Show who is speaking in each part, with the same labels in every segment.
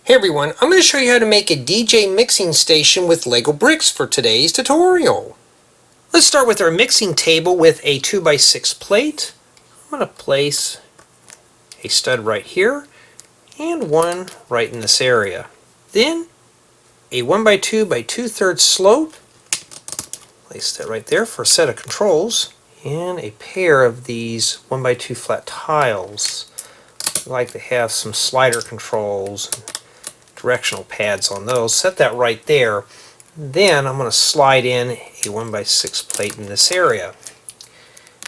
Speaker 1: Hey everyone, I'm going to show you how to make a DJ mixing station with Lego bricks for today's tutorial. Let's start with our mixing table with a 2x6 plate. I'm going to place a stud right here and one right in this area. Then a 1x2 by 2/3 slope. Place that right there for a set of controls. And a pair of these 1x2 flat tiles. I like to have some slider controls, directional pads on those. Set that right there. Then I'm going to slide in a 1x6 plate in this area.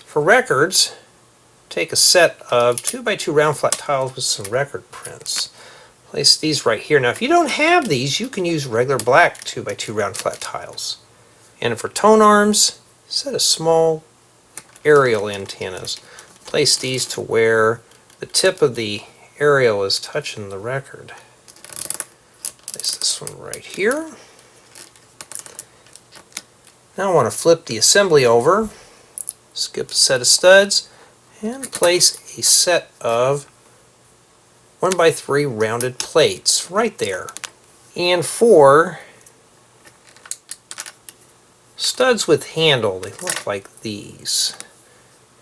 Speaker 1: For records, take a set of 2x2 round flat tiles with some record prints. Place these right here. Now if you don't have these, you can use regular black 2x2 round flat tiles. And for tone arms, set a small aerial antennas. Place these to where the tip of the aerial is touching the record. Place this one right here. Now I want to flip the assembly over, skip a set of studs, and place a set of 1x3 rounded plates right there. And for studs with handle, they look like these.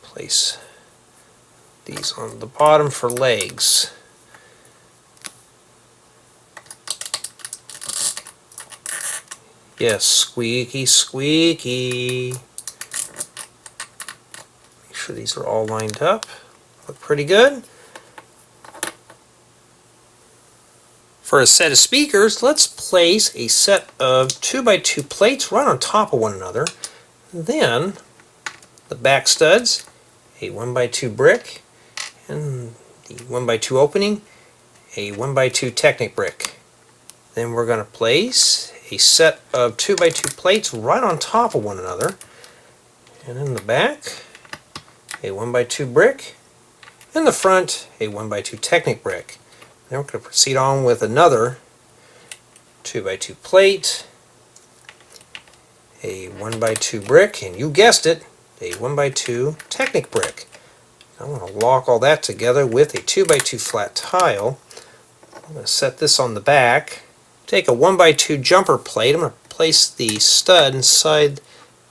Speaker 1: Place these on the bottom for legs. Yes, squeaky, squeaky. Make sure these are all lined up. Look pretty good. For a set of speakers, let's place a set of 2x2 plates right on top of one another. Then the back studs, a 1x2 brick, and the 1x2 opening, a 1x2 Technic brick. Then we're going to place a set of 2x2 plates right on top of one another. And in the back, a 1x2 brick. In the front, a 1x2 Technic brick. Then we're going to proceed on with another 2x2 plate, a 1x2 brick, and you guessed it, a 1x2 Technic brick. I'm going to lock all that together with a 2x2 flat tile. I'm going to set this on the back. Take a 1x2 jumper plate. I'm going to place the stud inside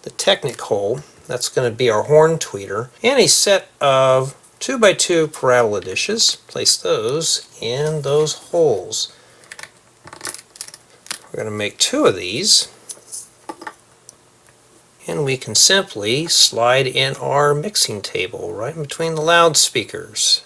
Speaker 1: the Technic hole. That's going to be our horn tweeter. And a set of 2x2 parabola dishes. Place those in those holes. We're going to make 2 of these. And we can simply slide in our mixing table right in between the loudspeakers.